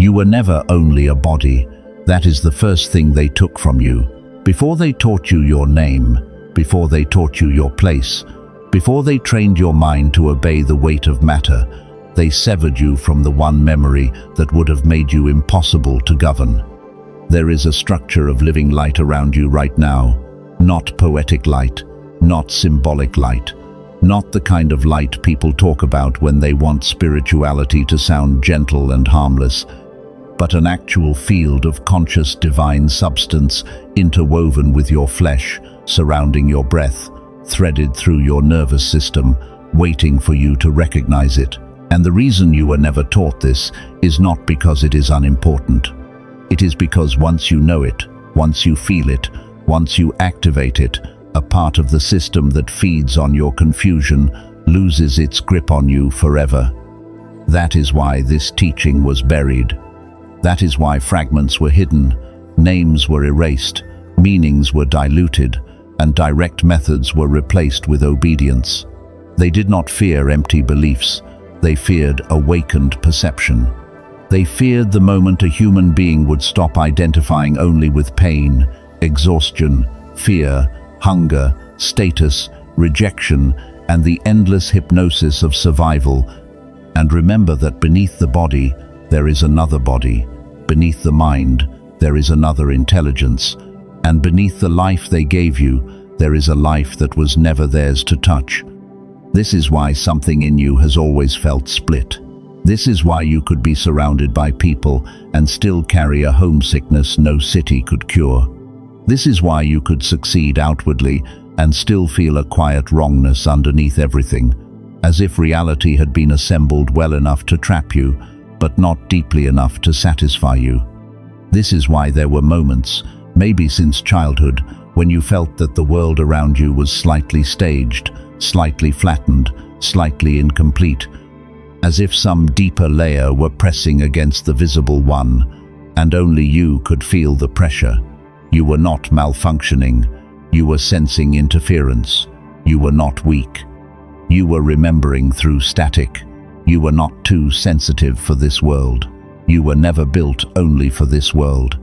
You were never only a body. That is the first thing they took from you. Before they taught you your name, before they taught you your place, before they trained your mind to obey the weight of matter, they severed you from the one memory that would have made you impossible to govern. There is a structure of living light around you right now, not poetic light, not symbolic light, not the kind of light people talk about when they want spirituality to sound gentle and harmless, but an actual field of conscious divine substance interwoven with your flesh, surrounding your breath, threaded through your nervous system, waiting for you to recognize it. And the reason you were never taught this is not because it is unimportant. It is because once you know it, once you feel it, once you activate it, a part of the system that feeds on your confusion loses its grip on you forever. That is why this teaching was buried. That is why fragments were hidden, names were erased, meanings were diluted, and direct methods were replaced with obedience. They did not fear empty beliefs. They feared awakened perception. They feared the moment a human being would stop identifying only with pain, exhaustion, fear, hunger, status, rejection, and the endless hypnosis of survival. And remember that beneath the body, there is another body. Beneath the mind, there is another intelligence. And beneath the life they gave you, there is a life that was never theirs to touch. This is why something in you has always felt split. This is why you could be surrounded by people and still carry a homesickness no city could cure. This is why you could succeed outwardly and still feel a quiet wrongness underneath everything, as if reality had been assembled well enough to trap you, but not deeply enough to satisfy you. This is why there were moments, maybe since childhood, when you felt that the world around you was slightly staged, slightly flattened, slightly incomplete, as if some deeper layer were pressing against the visible one, and only you could feel the pressure. You were not malfunctioning. You were sensing interference. You were not weak. You were remembering through static. You were not too sensitive for this world. You were never built only for this world.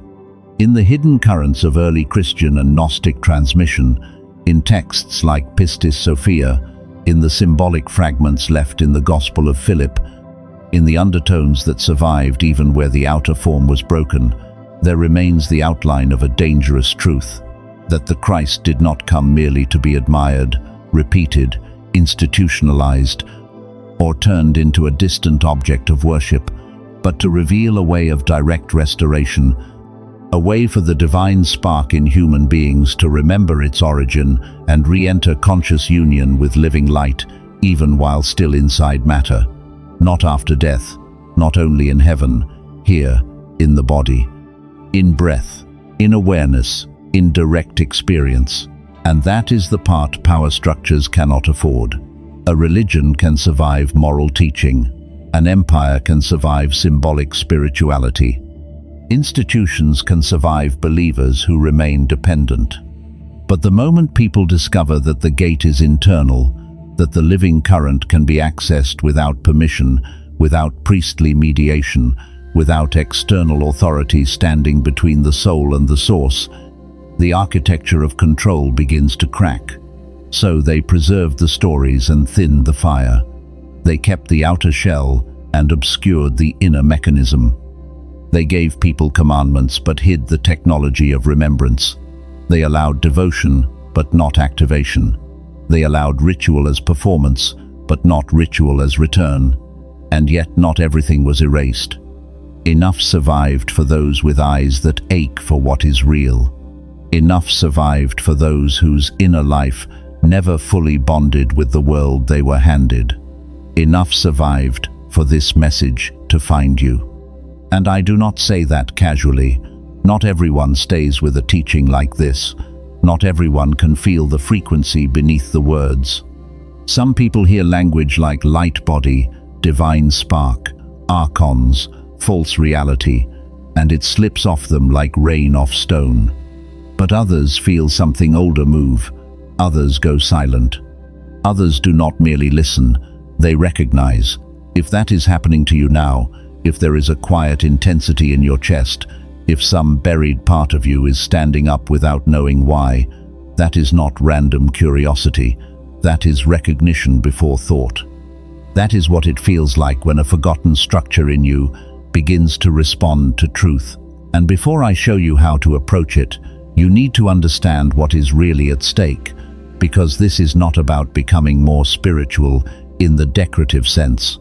In the hidden currents of early Christian and Gnostic transmission, in texts like Pistis Sophia, in the symbolic fragments left in the Gospel of Philip, in the undertones that survived even where the outer form was broken, there remains the outline of a dangerous truth, that the Christ did not come merely to be admired, repeated, institutionalized, or turned into a distant object of worship, but to reveal a way of direct restoration, a way for the divine spark in human beings to remember its origin and re-enter conscious union with living light, even while still inside matter, not after death, not only in heaven, here, in the body, in breath, in awareness, in direct experience. And that is the part power structures cannot afford. A religion can survive moral teaching. An empire can survive symbolic spirituality. Institutions can survive believers who remain dependent. But the moment people discover that the gate is internal, that the living current can be accessed without permission, without priestly mediation, without external authority standing between the soul and the source, the architecture of control begins to crack. So they preserved the stories and thinned the fire. They kept the outer shell and obscured the inner mechanism. They gave people commandments but hid the technology of remembrance. They allowed devotion but not activation. They allowed ritual as performance but not ritual as return. And yet not everything was erased. Enough survived for those with eyes that ache for what is real. Enough survived for those whose inner life never fully bonded with the world they were handed. Enough survived for this message to find you. And I do not say that casually. Not everyone stays with a teaching like this. Not everyone can feel the frequency beneath the words. Some people hear language like light body, divine spark, archons, false reality, and it slips off them like rain off stone. But others feel something older move. Others go silent. Others do not merely listen, they recognize. If that is happening to you now, if there is a quiet intensity in your chest, if some buried part of you is standing up without knowing why, that is not random curiosity. That is recognition before thought. That is what it feels like when a forgotten structure in you begins to respond to truth. And before I show you how to approach it, you need to understand what is really at stake, because this is not about becoming more spiritual in the decorative sense.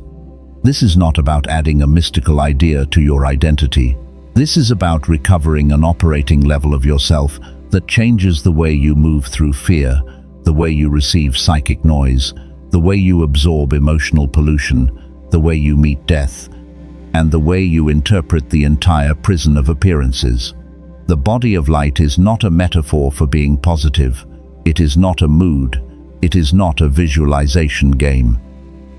This is not about adding a mystical idea to your identity. This is about recovering an operating level of yourself that changes the way you move through fear, the way you receive psychic noise, the way you absorb emotional pollution, the way you meet death, and the way you interpret the entire prison of appearances. The body of light is not a metaphor for being positive. It is not a mood. It is not a visualization game.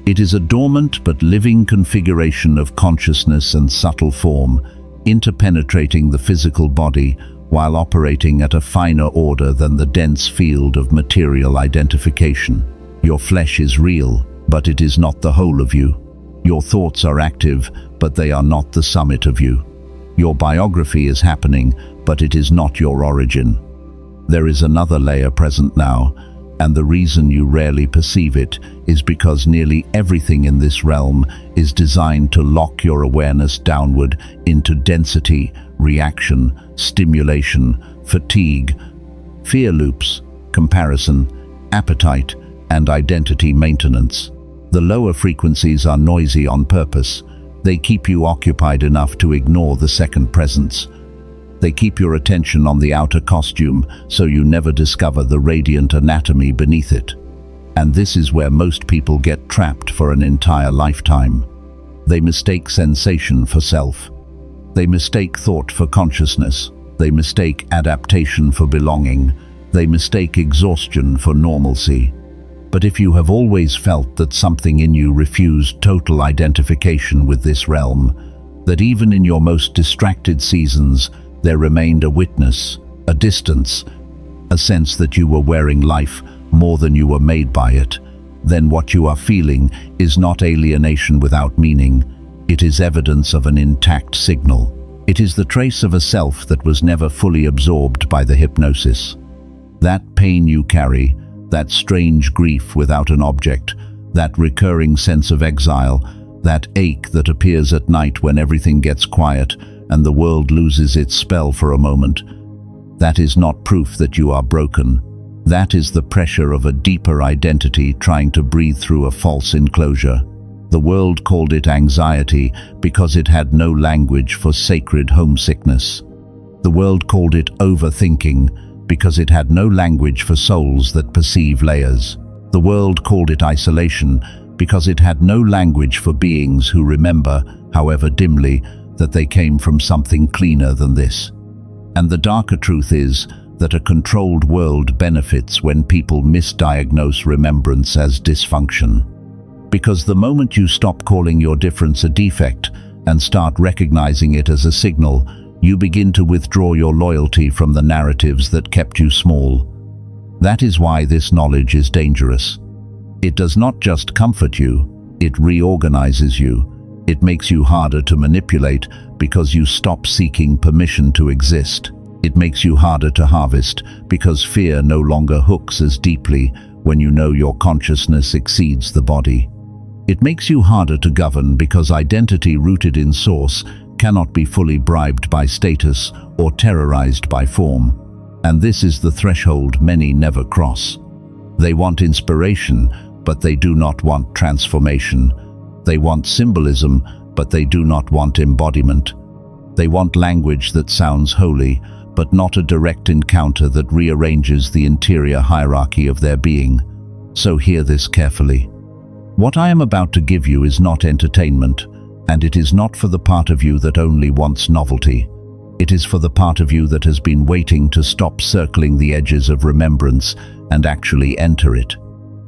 It is a dormant but living configuration of consciousness and subtle form, interpenetrating the physical body while operating at a finer order than the dense field of material identification. Your flesh is real, but it is not the whole of you. Your thoughts are active, but they are not the summit of you. Your biography is happening, but it is not your origin. There is another layer present now, and the reason you rarely perceive it is because nearly everything in this realm is designed to lock your awareness downward into density, reaction, stimulation, fatigue, fear loops, comparison, appetite, and identity maintenance. The lower frequencies are noisy on purpose. They keep you occupied enough to ignore the second presence. They keep your attention on the outer costume, so you never discover the radiant anatomy beneath it. And this is where most people get trapped for an entire lifetime. They mistake sensation for self. They mistake thought for consciousness. They mistake adaptation for belonging. They mistake exhaustion for normalcy. But if you have always felt that something in you refused total identification with this realm, that even in your most distracted seasons, there remained a witness, a distance, a sense that you were wearing life more than you were made by it, then what you are feeling is not alienation without meaning. It is evidence of an intact signal. It is the trace of a self that was never fully absorbed by the hypnosis. That pain you carry, that strange grief without an object, that recurring sense of exile, that ache that appears at night when everything gets quiet and the world loses its spell for a moment, that is not proof that you are broken. That is the pressure of a deeper identity trying to breathe through a false enclosure. The world called it anxiety because it had no language for sacred homesickness. The world called it overthinking because it had no language for souls that perceive layers. The world called it isolation because it had no language for beings who remember, however dimly, that they came from something cleaner than this. And the darker truth is that a controlled world benefits when people misdiagnose remembrance as dysfunction. Because the moment you stop calling your difference a defect and start recognizing it as a signal, you begin to withdraw your loyalty from the narratives that kept you small. That is why this knowledge is dangerous. It does not just comfort you, it reorganizes you. It makes you harder to manipulate because you stop seeking permission to exist. It makes you harder to harvest because fear no longer hooks as deeply when you know your consciousness exceeds the body. It makes you harder to govern because identity rooted in source cannot be fully bribed by status or terrorized by form. And this is the threshold many never cross. They want inspiration, but they do not want transformation. They want symbolism, but they do not want embodiment. They want language that sounds holy, but not a direct encounter that rearranges the interior hierarchy of their being. So hear this carefully. What I am about to give you is not entertainment, and it is not for the part of you that only wants novelty. It is for the part of you that has been waiting to stop circling the edges of remembrance and actually enter it.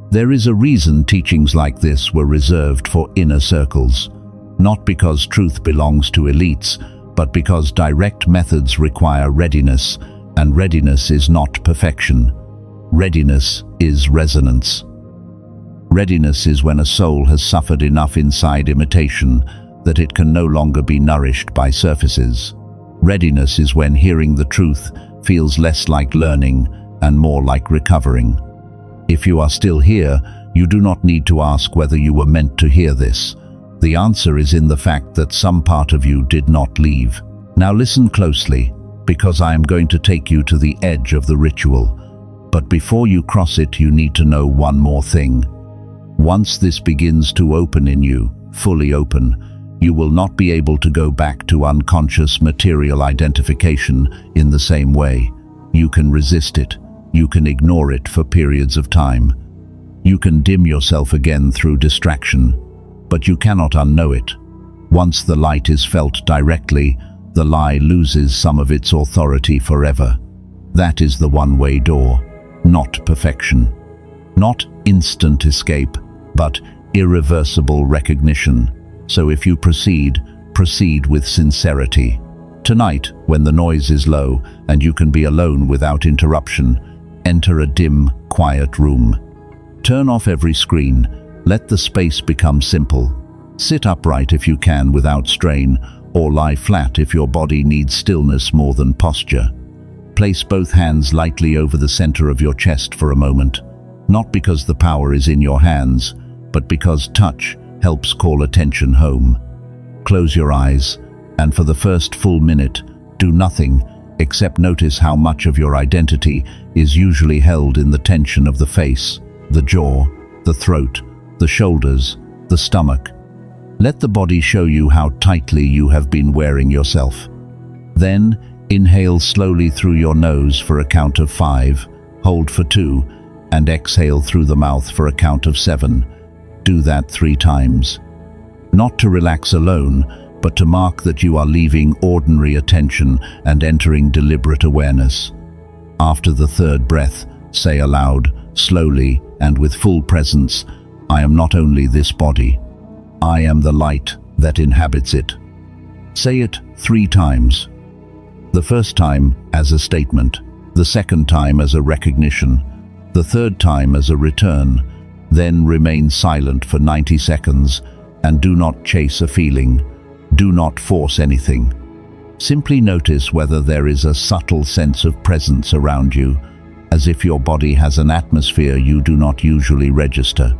There is a reason teachings like this were reserved for inner circles, not because truth belongs to elites, but because direct methods require readiness, and readiness is not perfection. Readiness is resonance. Readiness is when a soul has suffered enough inside imitation that it can no longer be nourished by surfaces. Readiness is when hearing the truth feels less like learning and more like recovering. If you are still here, you do not need to ask whether you were meant to hear this. The answer is in the fact that some part of you did not leave. Now listen closely, because I am going to take you to the edge of the ritual. But before you cross it, you need to know one more thing. Once this begins to open in you, fully open, you will not be able to go back to unconscious material identification in the same way. You can resist it. You can ignore it for periods of time. You can dim yourself again through distraction, but you cannot unknow it. Once the light is felt directly, the lie loses some of its authority forever. That is the one-way door, not perfection. Not instant escape, but irreversible recognition. So if you proceed with sincerity. Tonight, when the noise is low and you can be alone without interruption, enter a dim, quiet room. Turn off every screen. Let the space become simple. Sit upright if you can without strain, or lie flat if your body needs stillness more than posture. Place both hands lightly over the center of your chest for a moment, not because the power is in your hands, but because touch helps call attention home. Close your eyes, and for the first full minute, do nothing except notice how much of your identity is usually held in the tension of the face, the jaw, the throat, the shoulders, the stomach. Let the body show you how tightly you have been wearing yourself. Then, inhale slowly through your nose for a count of 5, hold for 2, and exhale through the mouth for a count of 7. Do that 3 times. Not to relax alone, but to mark that you are leaving ordinary attention and entering deliberate awareness. After the 3rd breath, say aloud, slowly and with full presence, I am not only this body, I am the light that inhabits it. Say it 3 times. The first time as a statement, the second time as a recognition, the third time as a return. Then remain silent for 90 seconds and do not chase a feeling. Do not force anything. Simply notice whether there is a subtle sense of presence around you, as if your body has an atmosphere you do not usually register.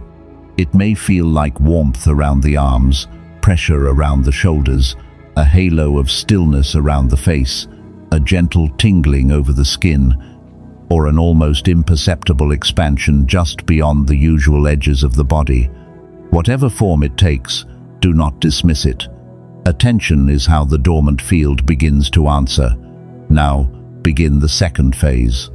It may feel like warmth around the arms, pressure around the shoulders, a halo of stillness around the face, a gentle tingling over the skin, or an almost imperceptible expansion just beyond the usual edges of the body. Whatever form it takes, do not dismiss it. Attention is how the dormant field begins to answer. Now, begin the second phase.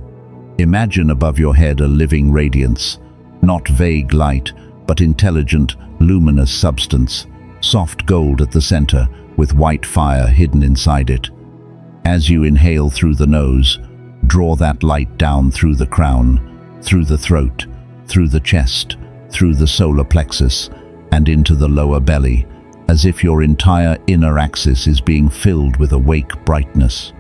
Imagine above your head a living radiance, not vague light, but intelligent, luminous substance, soft gold at the center, with white fire hidden inside it. As you inhale through the nose, draw that light down through the crown, through the throat, through the chest, through the solar plexus, and into the lower belly, as if your entire inner axis is being filled with awake brightness.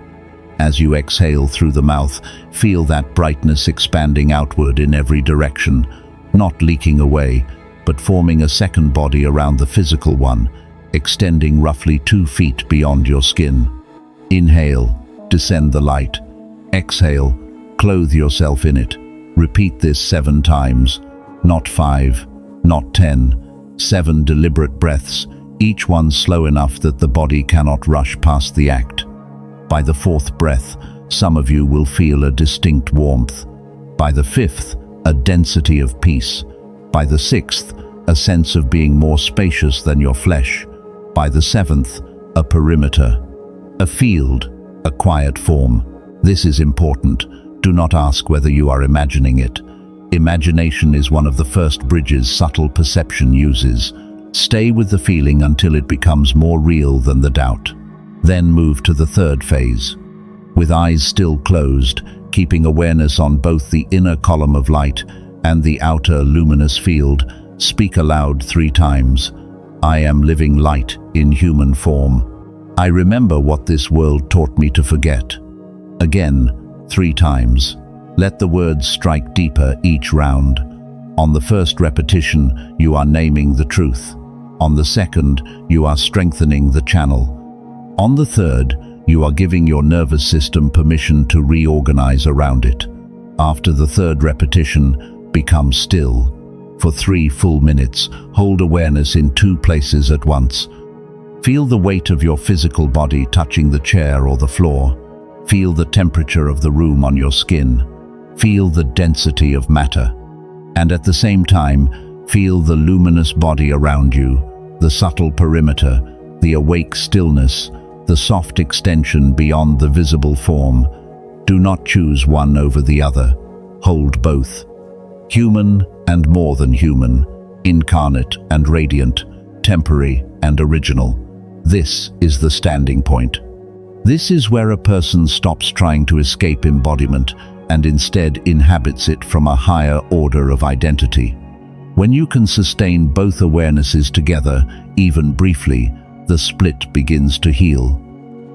As you exhale through the mouth, feel that brightness expanding outward in every direction, not leaking away, but forming a second body around the physical one, extending roughly 2 feet beyond your skin. Inhale, descend the light. Exhale, clothe yourself in it. Repeat this 7 times, not 5, not 10, 7 deliberate breaths, each one slow enough that the body cannot rush past the act. By the 4th breath, some of you will feel a distinct warmth. By the 5th, a density of peace. By the 6th, a sense of being more spacious than your flesh. By the 7th, a perimeter, a field, a quiet form. This is important. Do not ask whether you are imagining it. Imagination is one of the first bridges subtle perception uses. Stay with the feeling until it becomes more real than the doubt. Then move to the 3rd phase. With eyes still closed, keeping awareness on both the inner column of light and the outer luminous field, speak aloud 3 times. I am living light in human form. I remember what this world taught me to forget. Again, 3 times. Let the words strike deeper each round. On the first repetition, you are naming the truth. On the second, you are strengthening the channel. On the third, you are giving your nervous system permission to reorganize around it. After the third repetition, become still. For 3 full minutes, hold awareness in 2 places at once. Feel the weight of your physical body touching the chair or the floor. Feel the temperature of the room on your skin. Feel the density of matter. And at the same time, feel the luminous body around you, the subtle perimeter, the awake stillness, the soft extension beyond the visible form. Do not choose one over the other. Hold both. Human and more than human, incarnate and radiant, temporary and original. This is the standing point. This is where a person stops trying to escape embodiment and instead inhabits it from a higher order of identity. When you can sustain both awarenesses together, even briefly, the split begins to heal.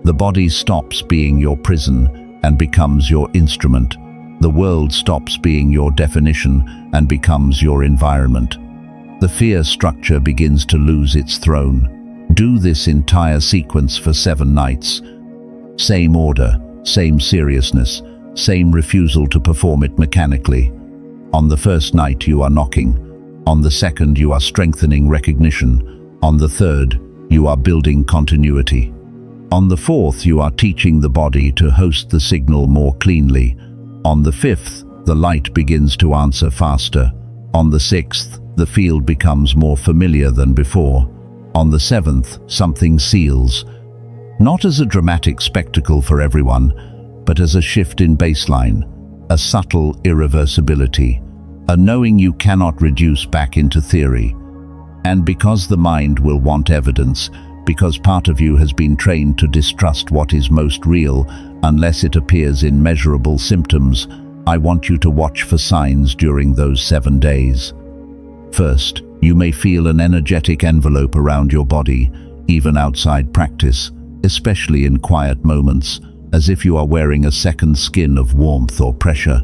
The body stops being your prison and becomes your instrument. The world stops being your definition and becomes your environment. The fear structure begins to lose its throne. Do this entire sequence for 7 nights. Same order, same seriousness, same refusal to perform it mechanically. On the first night you are knocking. On the second you are strengthening recognition. On the third you are building continuity. On the fourth you are teaching the body to host the signal more cleanly. On the fifth the light begins to answer faster. On the sixth the field becomes more familiar than before. On the seventh something seals. Not as a dramatic spectacle for everyone, but as a shift in baseline, a subtle irreversibility, a knowing you cannot reduce back into theory. And because the mind will want evidence, because part of you has been trained to distrust what is most real unless it appears in measurable symptoms, I want you to watch for signs during those 7 days. First, you may feel an energetic envelope around your body, even outside practice, especially in quiet moments, as if you are wearing a second skin of warmth or pressure.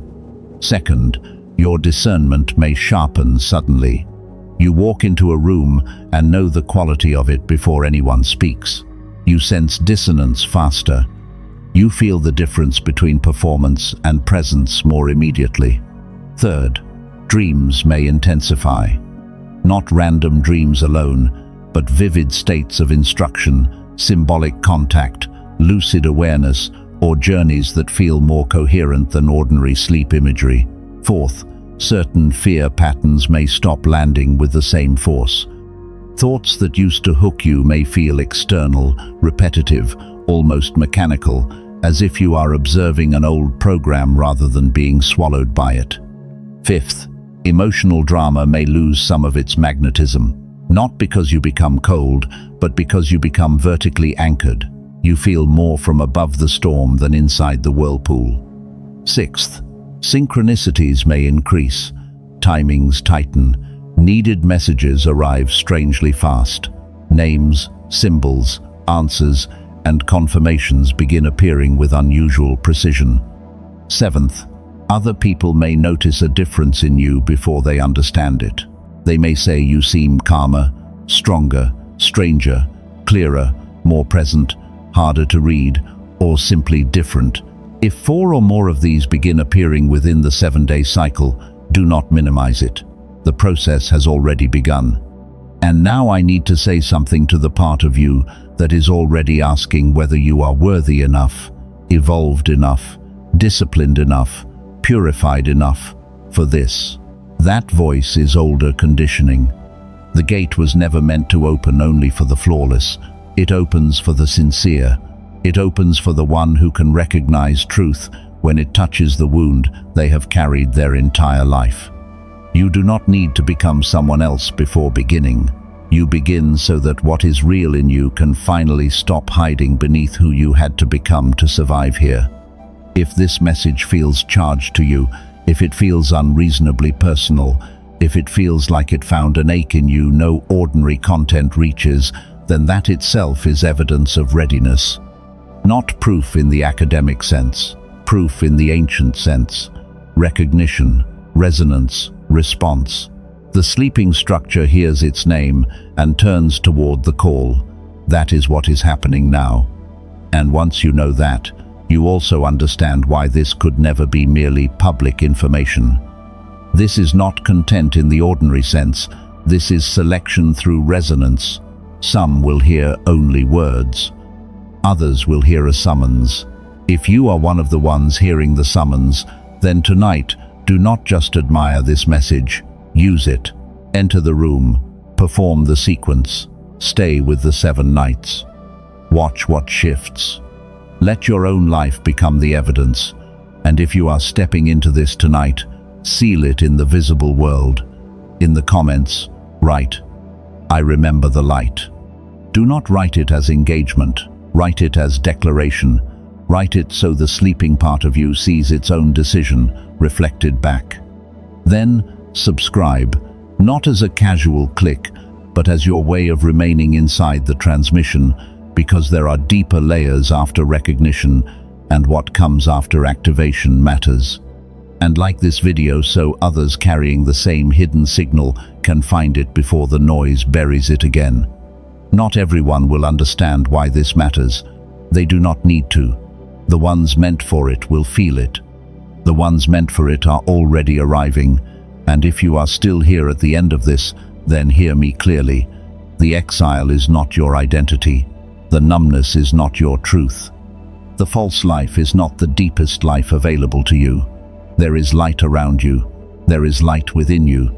Second, your discernment may sharpen suddenly. You walk into a room and know the quality of it before anyone speaks. You sense dissonance faster. You feel the difference between performance and presence more immediately. Third, dreams may intensify. Not random dreams alone, but vivid states of instruction, symbolic contact, lucid awareness, or journeys that feel more coherent than ordinary sleep imagery. Fourth, certain fear patterns may stop landing with the same force. Thoughts that used to hook you may feel external, repetitive, almost mechanical, as if you are observing an old program rather than being swallowed by it. Fifth, emotional drama may lose some of its magnetism, not because you become cold, but because you become vertically anchored. You feel more from above the storm than inside the whirlpool. Sixth, synchronicities may increase. Timings tighten. Needed messages arrive strangely fast. Names, symbols, answers, and confirmations begin appearing with unusual precision. Seventh, other people may notice a difference in you before they understand it. They may say you seem calmer, stronger, stranger, clearer, more present, harder to read, or simply different. If 4 or more of these begin appearing within the 7-day cycle, do not minimize it. The process has already begun. And now I need to say something to the part of you that is already asking whether you are worthy enough, evolved enough, disciplined enough, purified enough for this. That voice is older conditioning. The gate was never meant to open only for the flawless. It opens for the sincere. It opens for the one who can recognize truth when it touches the wound they have carried their entire life. You do not need to become someone else before beginning. You begin so that what is real in you can finally stop hiding beneath who you had to become to survive here. If this message feels charged to you, if it feels unreasonably personal, if it feels like it found an ache in you no ordinary content reaches, then that itself is evidence of readiness. Not proof in the academic sense, proof in the ancient sense. Recognition, resonance, response. The sleeping structure hears its name and turns toward the call. That is what is happening now. And once you know that, you also understand why this could never be merely public information. This is not content in the ordinary sense. This is selection through resonance. Some will hear only words. Others will hear a summons. If you are one of the ones hearing the summons, then tonight, do not just admire this message. Use it. Enter the room. Perform the sequence. Stay with the 7 nights. Watch what shifts. Let your own life become the evidence. And if you are stepping into this tonight, seal it in the visible world. In the comments, write, "I remember the light." Do not write it as engagement. Write it as declaration. Write it so the sleeping part of you sees its own decision reflected back. Then, subscribe, not as a casual click, but as your way of remaining inside the transmission, because there are deeper layers after recognition, and what comes after activation matters. And like this video, so others carrying the same hidden signal can find it before the noise buries it again. Not everyone will understand why this matters. They do not need to. The ones meant for it will feel it. The ones meant for it are already arriving, and if you are still here at the end of this, then hear me clearly. The exile is not your identity. The numbness is not your truth. The false life is not the deepest life available to you. There is light around you. There is light within you.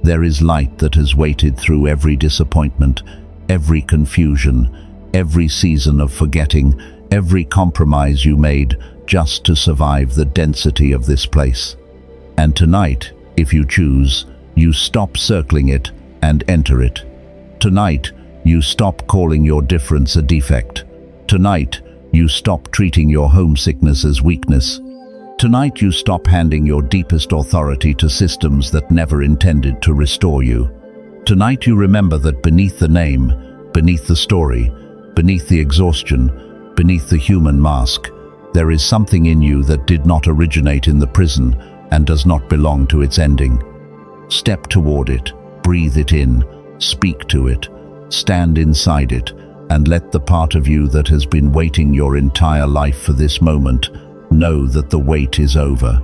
There is light that has waited through every disappointment, every confusion, every season of forgetting, every compromise you made just to survive the density of this place. And tonight, if you choose, you stop circling it and enter it. Tonight, you stop calling your difference a defect. Tonight, you stop treating your homesickness as weakness. Tonight, you stop handing your deepest authority to systems that never intended to restore you. Tonight, you remember that beneath the name, beneath the story, beneath the exhaustion, beneath the human mask, there is something in you that did not originate in the prison and does not belong to its ending. Step toward it, breathe it in, speak to it, stand inside it, and let the part of you that has been waiting your entire life for this moment know that the wait is over.